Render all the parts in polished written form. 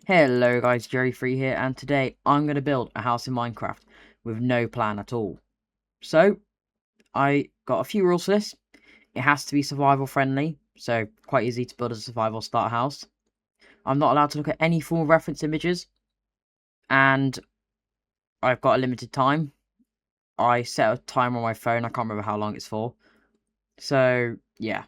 Hello guys, Jerry Free here, and today I'm going to build a house in Minecraft with no plan at all. So, I got a few rules for this. It has to be survival friendly, so quite easy to build a survival starter house. I'm not allowed to look at any form of reference images, and I've got a limited time. I set a timer on my phone, I can't remember how long it's for. So, yeah.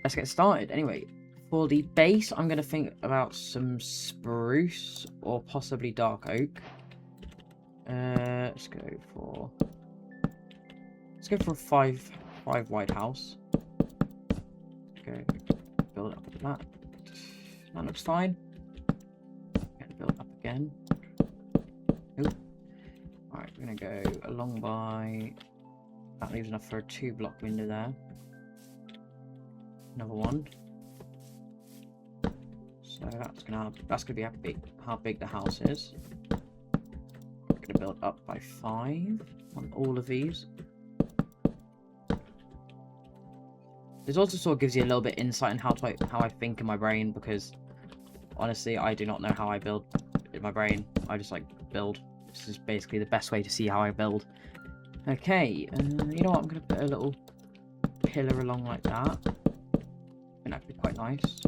Let's get started. Anyway, for the base, I'm going to think about some spruce or possibly dark oak. Let's go for a five wide house. Go build up that. That looks fine. Get build up again. Oop. Alright, we're gonna go along by that leaves enough for a 2-block window there. Another one. So that's gonna be how big the house is. We're gonna build up by 5 on all of these. This also sort of gives you a little bit insight in how I think in my brain, because honestly I do not know how I build in my brain. I just like build. This is basically the best way to see how I build. Okay, you know what? I'm gonna put a little pillar along like that. And that'd be quite nice.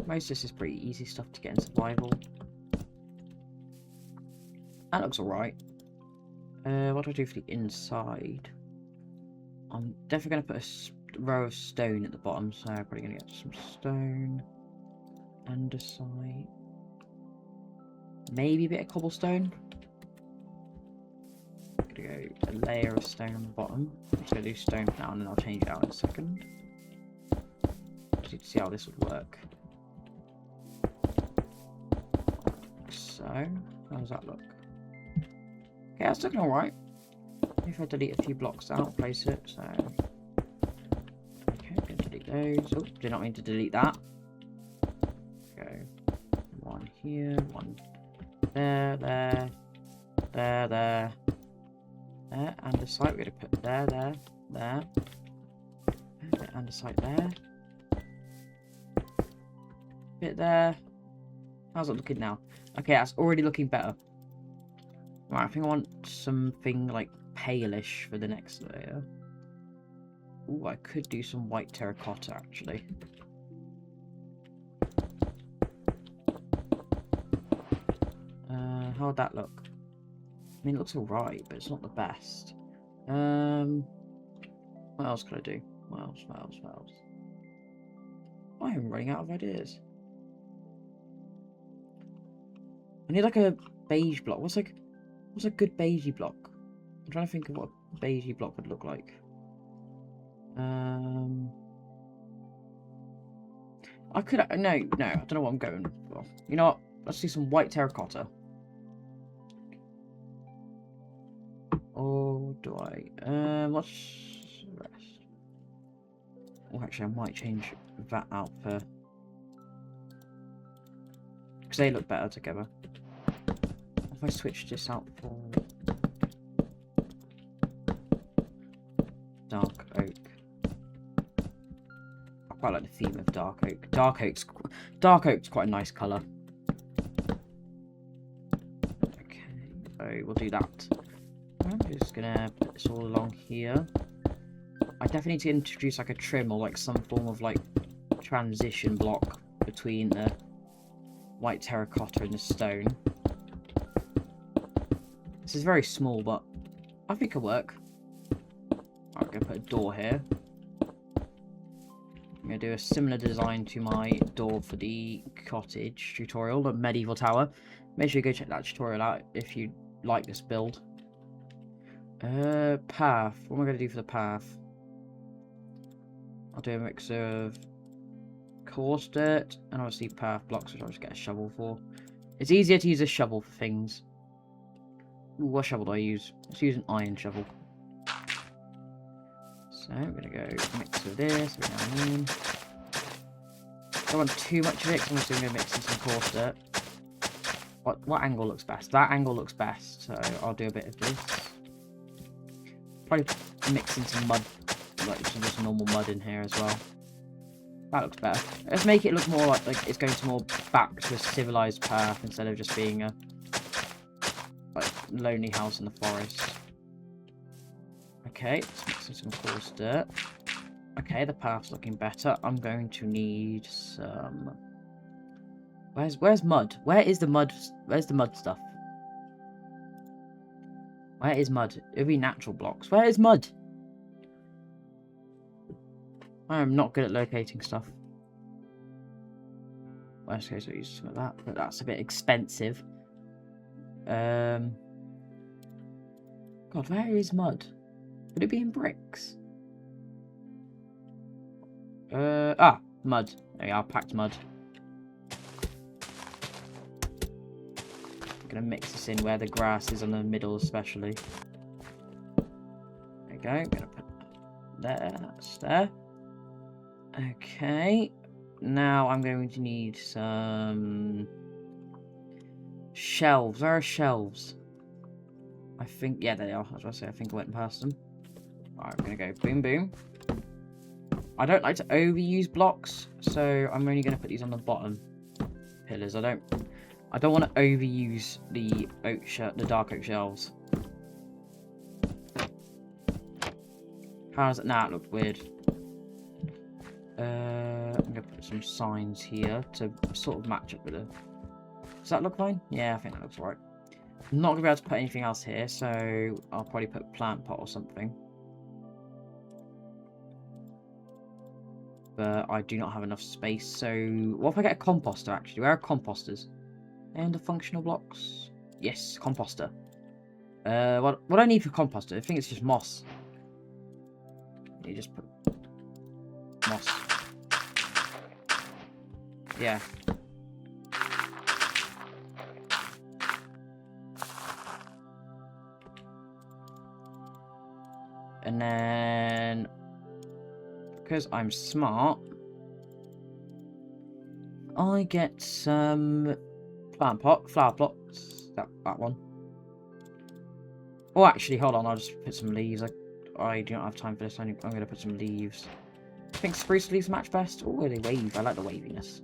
Most of this is pretty easy stuff to get in survival. That looks alright. What do I do for the inside? I'm definitely going to put a row of stone at the bottom, so I'm probably going to get some stone. Andesite. Maybe a bit of cobblestone. I'm going to go a layer of stone on the bottom. I'm just going to do stone for now, and then I'll change it out in a second. Just need to see how this would work. So, how does that look? Okay, that's looking alright. If I delete a few blocks out, place it, so... Okay, gonna delete those. Oh, did not mean to delete that. Go. One here, one there, there, there. And the site we're gonna put there. And the site there. Bit there. How's it looking now? Okay, that's already looking better. Right, I think I want something like palish for the next layer. Ooh, I could do some white terracotta actually. How would that look? I mean, it looks alright, but it's not the best. What else could I do? What else? I am running out of ideas. I need like a beige block. What's a good beigey block? I'm trying to think of what a beigey block would look like. I could no, I don't know what I'm going for. You know what? Let's do some white terracotta. Or do I? What's the rest? Oh, actually, I might change that out for because they look better together. If I switch this out for dark oak. I quite like the theme of dark oak. Dark oak's quite a nice colour. Okay, so we'll do that. I'm just gonna put this all along here. I definitely need to introduce like a trim or like some form of like transition block between the white terracotta and the stone. This is very small, but I think it'll work. I'm going to put a door here. I'm going to do a similar design to my door for the cottage tutorial, the medieval tower. Make sure you go check that tutorial out if you like this build. Path. What am I going to do for the path? I'll do a mix of coarse dirt and obviously path blocks, which I'll just get a shovel for. It's easier to use a shovel for things. Ooh, what shovel do I use? Let's use an iron shovel. So I'm going to go mix with this. Don't want too much of it, because I'm just going to mix in some coarse dirt. What angle looks best? That angle looks best, so I'll do a bit of this. Probably mix in some mud, like some just normal mud in here as well. That looks better. Let's make it look more like it's going to more back to a civilized path instead of just being a lonely house in the forest. Okay, let's mix in some coarse dirt. Okay, the path's looking better. I'm going to need some... Where's mud? Where is the mud? Where's the mud stuff? Where is mud? It would be natural blocks. Where is mud? I am not good at locating stuff. Worst case, I'll use some of that, but that's a bit expensive. God, where is mud? Would it be in bricks? Mud. There we are, packed mud. I'm gonna mix this in where the grass is on the middle, especially. There we go. I'm gonna put there. That's there. Okay. Now I'm going to need some shelves. Where are shelves? I think, yeah, there they are. I was about to say, I think I went past them. Alright, I'm gonna go boom, boom. I don't like to overuse blocks, so I'm only gonna put these on the bottom pillars. I don't want to overuse the dark oak shelves. How does it now? It looks weird. I'm gonna put some signs here to sort of match up with it. Does that look fine? Yeah, I think that looks right. I'm not gonna be able to put anything else here, so I'll probably put a plant pot or something. But I do not have enough space, so what if I get a composter actually? Where are composters? And the functional blocks? Yes, composter. What do I need for composter? I think it's just moss. You just put moss. Yeah. And then, because I'm smart, I get some flower plots. That one. Oh, actually, hold on. I'll just put some leaves. I do not have time for this. I'm going to put some leaves. I think spruce leaves match best. Oh, they wave. I like the waviness.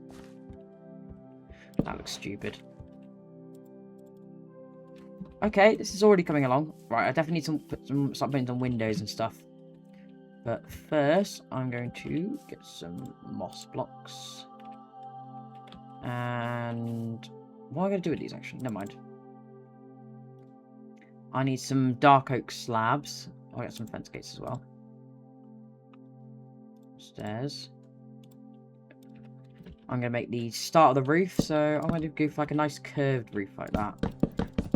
That looks stupid. Okay, this is already coming along. Right, I definitely need to start putting some windows and stuff. But first, I'm going to get some moss blocks. And what am I going to do with these, actually? Never mind. I need some dark oak slabs. I'll get some fence gates as well. Stairs. I'm going to make the start of the roof, so I'm going to go for like a nice curved roof like that.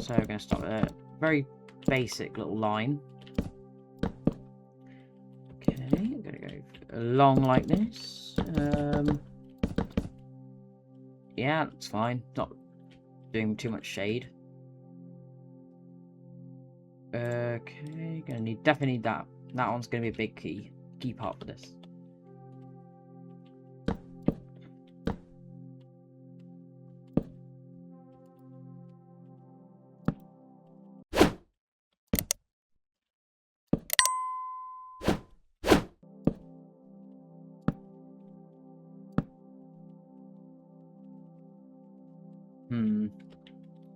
So we're going to start with a very basic little line. Okay, I'm going to go along like this. Yeah, that's fine. Not doing too much shade. Okay, definitely need that. That one's going to be a big key part for this.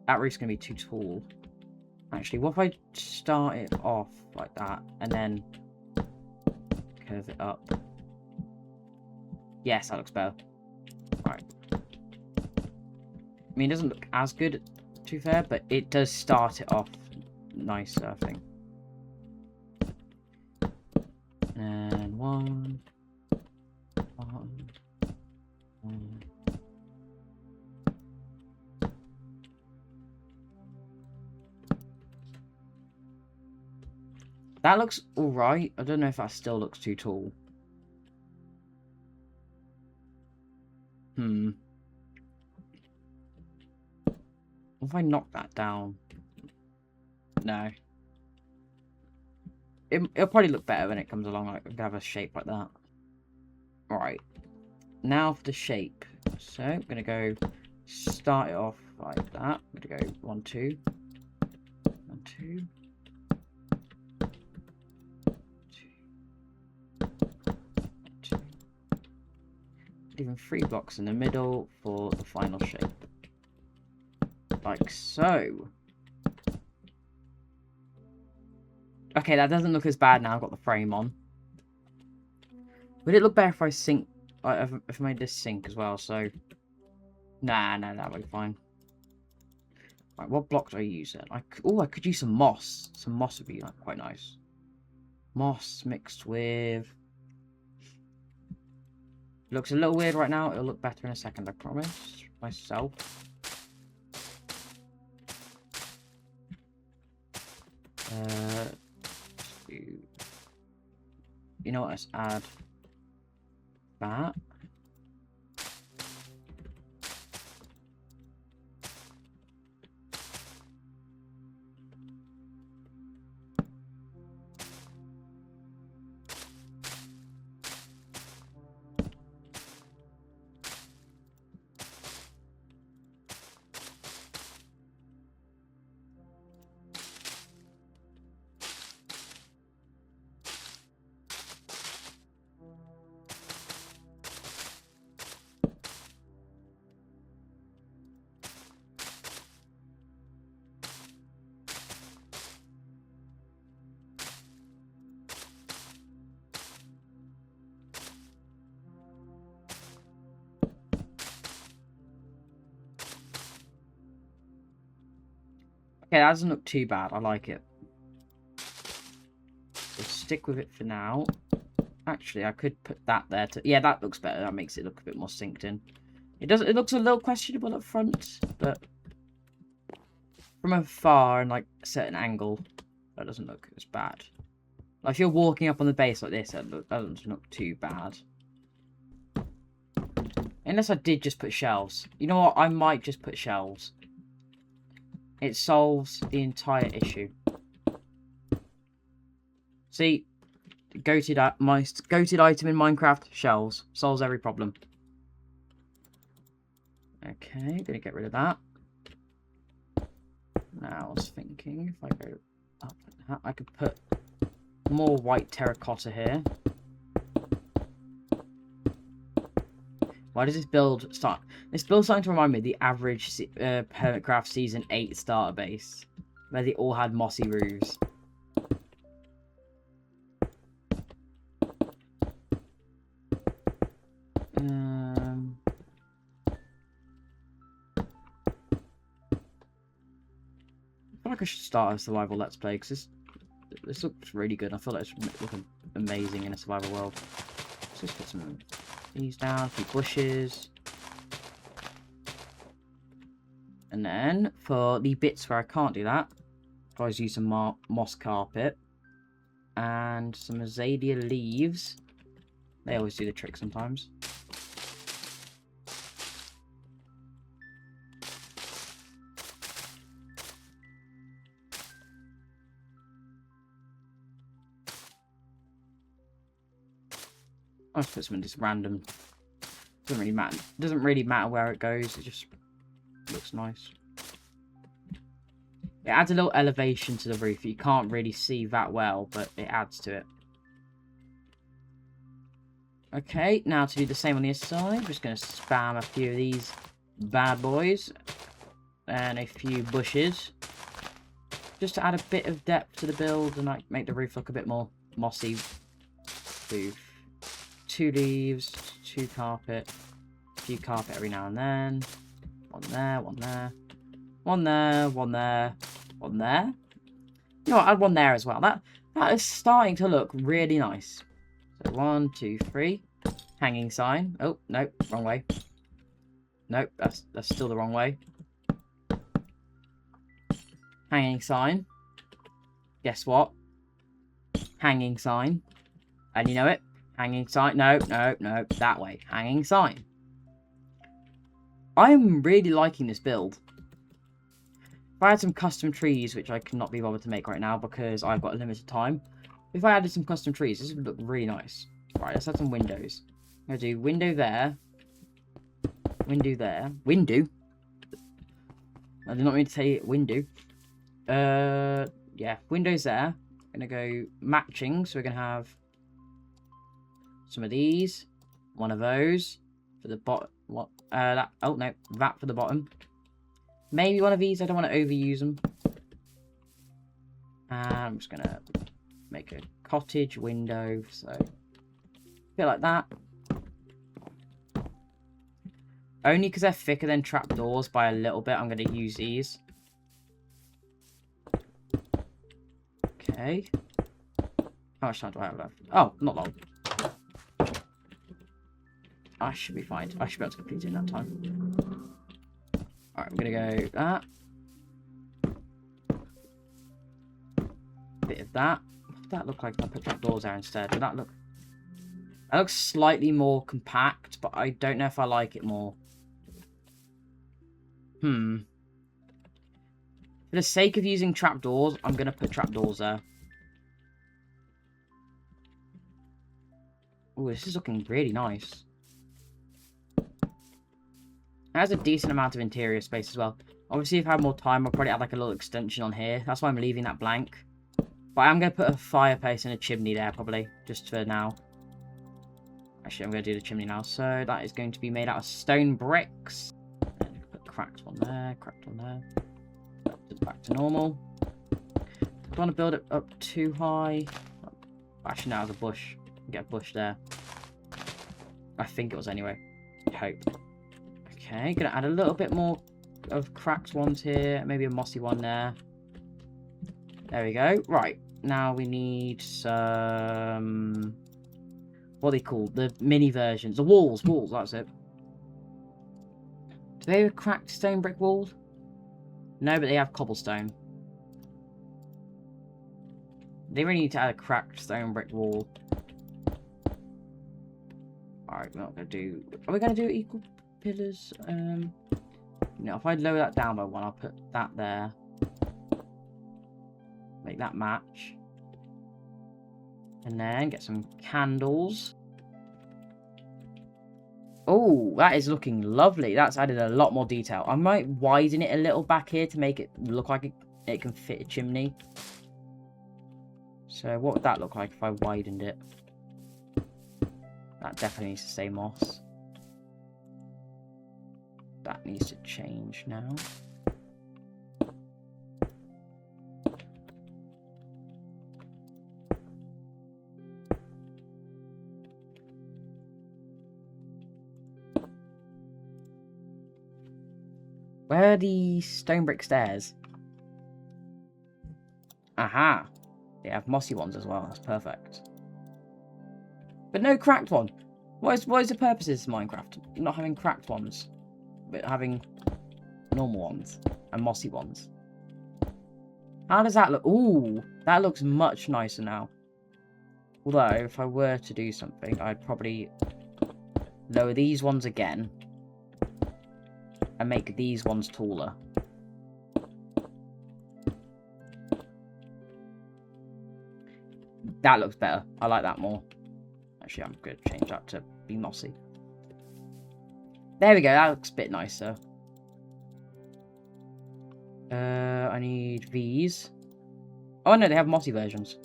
That roof's going to be too tall. Actually, what if I start it off like that and then curve it up? Yes, that looks better. Right. I mean, it doesn't look as good, to be fair, but it does start it off nicer, I think. And one. That looks alright. I don't know if that still looks too tall. What if I knock that down? No. It'll probably look better when it comes along, like, have a shape like that. Alright. Now for the shape. So, I'm going to go start it off like that. I'm going to go 1, 2. 1, 2. and 3 blocks in the middle for the final shape. Like so. Okay, that doesn't look as bad now I've got the frame on. Would it look better if I sink... if I made this sink as well, so... Nah, that'll be fine. Right, what block do I use then? I could use some moss. Some moss would be like, quite nice. Moss mixed with... Looks a little weird right now. It'll look better in a second, I promise. Myself. You know what? Let's add that. Okay, that doesn't look too bad. I like it. We'll stick with it for now. Actually, I could put that there to... Yeah, that looks better. That makes it look a bit more synced in. It looks a little questionable up front, but from afar and like a certain angle, that doesn't look as bad. Like if you're walking up on the base like this, that doesn't look too bad. Unless I did just put shelves. You know what? I might just put shelves. It solves the entire issue. See, my goated item in Minecraft, shelves. Solves every problem. Okay, gonna get rid of that. Now I was thinking if I go up like that, I could put more white terracotta here. Why does this build start? This build's starting to remind me of the average Hermitcraft Season 8 starter base, where they all had mossy roofs. I feel like I should start a survival let's play because this looks really good. I feel like it's looking amazing in a survival world. Let's just put some of these down, a few bushes. And then for the bits where I can't do that, I always use some moss carpet and some azalea leaves. They always do the trick sometimes. I'll just put some in this random. Doesn't really matter. Doesn't really matter where it goes. It just looks nice. It adds a little elevation to the roof. You can't really see that well, but it adds to it. Okay, now to do the same on the other side, I'm just going to spam a few of these bad boys and a few bushes, just to add a bit of depth to the build and like make the roof look a bit more mossy. Do 2 leaves, 2 carpet, a few carpet every now and then. One there, one there, one there, one there, one there. You know what, add one there as well. That is starting to look really nice. So 1, 2, 3. Hanging sign. Oh, no, wrong way. Nope, that's still the wrong way. Hanging sign. Guess what? Hanging sign. And you know it. Hanging sign. No, that way. Hanging sign. I'm really liking this build. If I had some custom trees, which I cannot be bothered to make right now because I've got a limited time. If I added some custom trees, this would look really nice. Right, let's add some windows. I'm going to do window there. Window there. Window? I did not mean to say window. Yeah, windows there. I'm going to go matching. So we're going to have some of these. One of those. for the bottom. What? That. Oh no, that for the bottom. Maybe one of these. I don't want to overuse them. And I'm just gonna make a cottage window. So feel like that. Only because they're thicker than trapdoors by a little bit, I'm going to use these. Okay. How much time do I have left? Oh, not long. I should be fine. I should be able to complete it in that time. Alright, I'm going to go that. Bit of that. What does that look like if I put trapdoors there instead? Would that look... That looks slightly more compact, but I don't know if I like it more. For the sake of using trapdoors, I'm going to put trapdoors there. Oh, this is looking really nice. It has a decent amount of interior space as well. Obviously, if I had more time, I'll probably add like a little extension on here. That's why I'm leaving that blank. But I'm going to put a fireplace and a chimney there, probably, just for now. Actually, I'm going to do the chimney now. So that is going to be made out of stone bricks. Cracked one there, cracked one there. Back to normal. Don't want to build it up too high. Actually, now there's a bush. Get a bush there. I think it was anyway. I hope. Okay, gonna add a little bit more of cracked ones here. Maybe a mossy one there. There we go. Right, now we need some... What are they called? The mini versions. The walls, that's it. Do they have cracked stone brick walls? No, but they have cobblestone. They really need to add a cracked stone brick wall. Alright, we're not going to do... Are we going to do equal pillars? No, if I lower that down by one, I'll put that there. Make that match. And then get some candles. Oh, that is looking lovely. That's added a lot more detail. I might widen it a little back here to make it look like it can fit a chimney. So what would that look like if I widened it? That definitely needs to stay moss. That needs to change now. Where are the stone brick stairs? Aha! They have mossy ones as well. That's perfect. But no cracked one. What is the purpose of this Minecraft? Not having cracked ones, but having normal ones and mossy ones. How does that look? Ooh, that looks much nicer now. Although, if I were to do something, I'd probably lower these ones again. And make these ones taller. That looks better. I like that more. Actually, I'm going to change that to be mossy. There we go. That looks a bit nicer. I need these. Oh, no, they have mossy versions.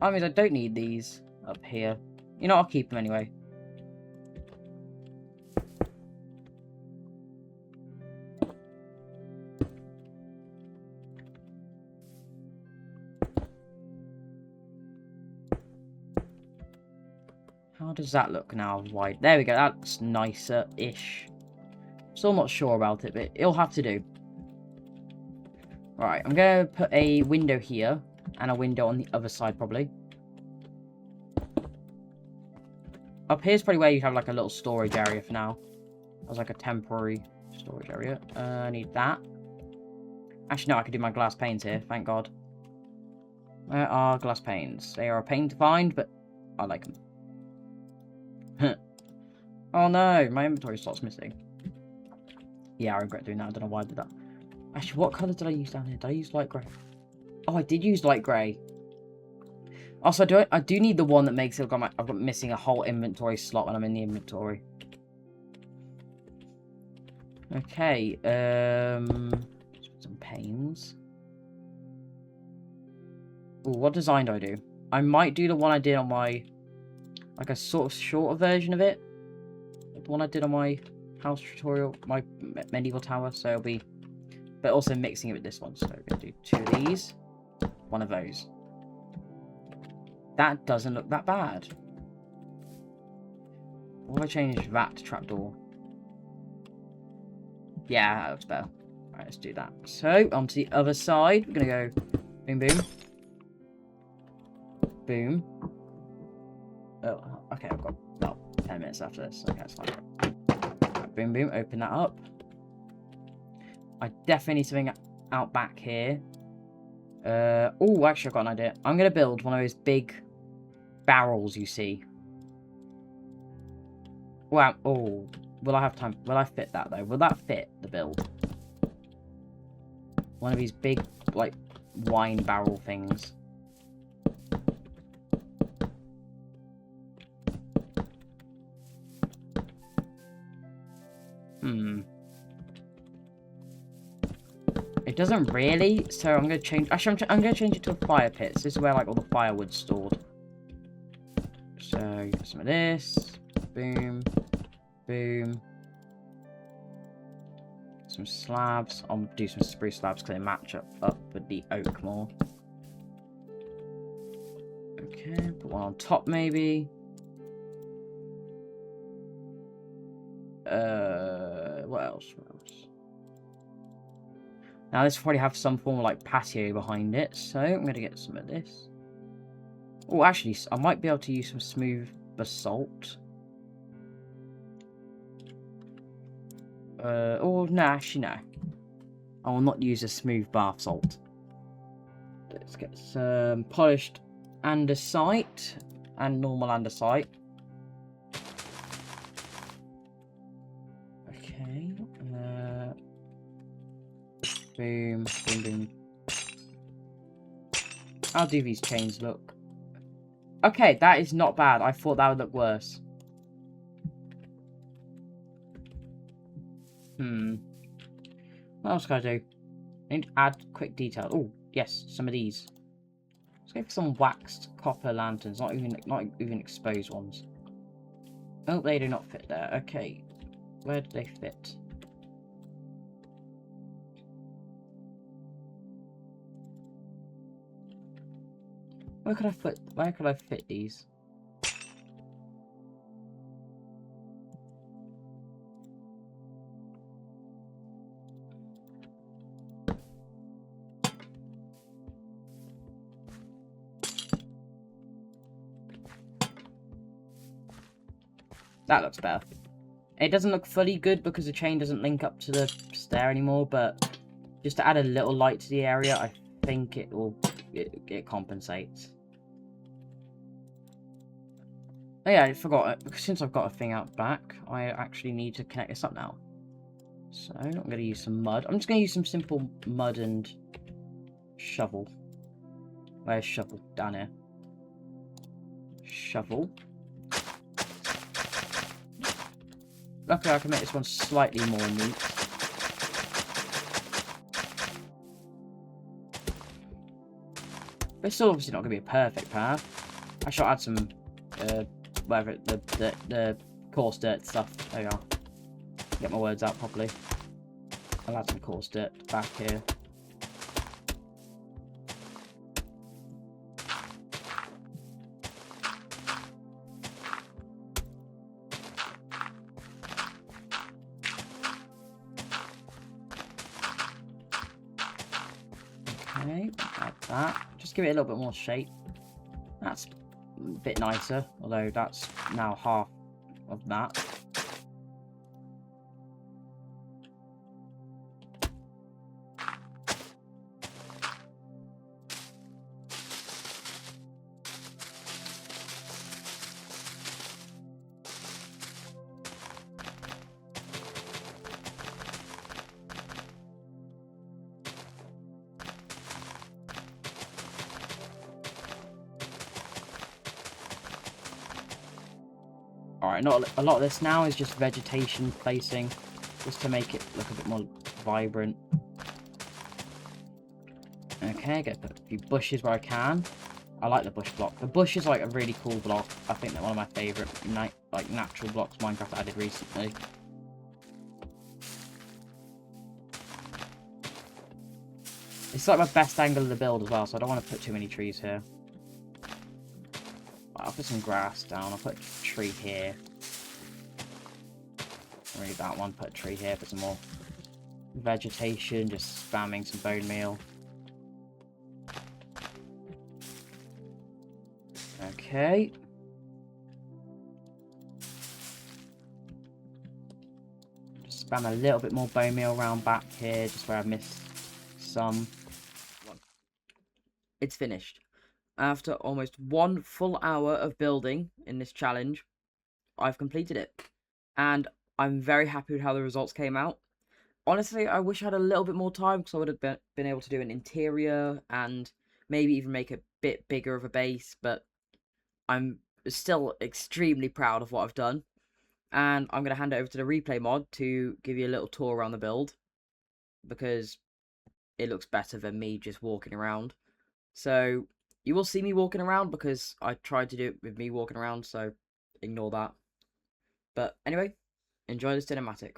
That means I don't need these up here. You know, I'll keep them anyway. How does that look now? Wide. There we go. That looks nicer-ish. Still not sure about it, but it'll have to do. Right, I'm going to put a window here and a window on the other side, probably. Up here's probably where you have like a little storage area for now. As like a temporary storage area. I need that. Actually, no, I could do my glass panes here. Thank God. Where are glass panes? They are a pain to find, but I like them. Oh no, my inventory slot's missing. Yeah, I regret doing that. I don't know why I did that. Actually, what colour did I use down here? Did I use light grey? Oh, I did use light grey. Also, I do need the one that makes it look like I've got missing a whole inventory slot when I'm in the inventory. Okay, some panes. Ooh, what design do I do? I might do the one I did on my like a sort of shorter version of it. The one I did on my house tutorial, my medieval tower, so it'll be, but also mixing it with this one. So we're going to do 2 of these, 1 of those. That doesn't look that bad. What if I change that to trapdoor? Yeah, that looks better. Alright, let's do that. So, onto the other side. We're going to go boom, boom. Boom. Oh, okay, I've got about 10 minutes after this. Okay, that's fine. Right, boom, boom. Open that up. I definitely need something out back here. Oh, actually, I've got an idea. I'm going to build one of those big barrels you see. Wow. Oh, will I have time? Will I fit that, though? Will that fit the build? One of these big, like, wine barrel things. It doesn't really, so I'm going to change... Actually, I'm going to change it to a fire pit. So this is where, like, all the firewood's stored. So, some of this. Boom. Boom. Some slabs. I'll do some spruce slabs because they match up with the oak more. Okay, put one on top, maybe. What else? What else? Now this will probably have some form of like patio behind it, so I'm going to get some of this. Oh, actually, I might be able to use some smooth basalt. Oh, no, actually, no. I will not use a smooth bath salt. Let's get some polished andesite and normal andesite. Okay. Boom, boom, boom. How do these chains look? Okay, that is not bad. I thought that would look worse. What else can I do? I need to add quick detail. Oh, yes, some of these. Let's go for some waxed copper lanterns, not even exposed ones. Oh, they do not fit there. Okay, where do they fit? Where could I fit these? That looks better. It doesn't look fully good because the chain doesn't link up to the stair anymore, but just to add a little light to the area, I think it compensates. Oh yeah, I forgot. Since I've got a thing out back, I actually need to connect this up now. So I'm going to use some mud. I'm just going to use some simple mud and shovel. Where's shovel? Down here. Shovel. Luckily I can make this one slightly more neat. But it's still obviously not going to be a perfect path. I should add some, whatever, the coarse dirt stuff. There you are. Get my words out properly. I'll add some coarse dirt back here. Okay, like that. Just give it a little bit more shape. That's a bit nicer, although that's now half of that. Alright, not a lot of this now is just vegetation placing, just to make it look a bit more vibrant. Okay, get a few bushes where I can. I like the bush block. The bush is like a really cool block. I think they're one of my favourite natural blocks Minecraft that I did recently. It's like my best angle of the build as well, so I don't want to put too many trees here. I'll put some grass down. I'll put a tree here. Really that one. Put a tree here. Put some more vegetation. Just spamming some bone meal. Okay. Just spam a little bit more bone meal around back here, just where I missed some. It's finished. After almost 1 full hour of building in this challenge, I've completed it. And I'm very happy with how the results came out. Honestly, I wish I had a little bit more time, because I would have been able to do an interior and maybe even make a bit bigger of a base, but I'm still extremely proud of what I've done. And I'm going to hand it over to the replay mod to give you a little tour around the build, because it looks better than me just walking around. So you will see me walking around, because I tried to do it with me walking around, so ignore that. But anyway, enjoy the cinematic.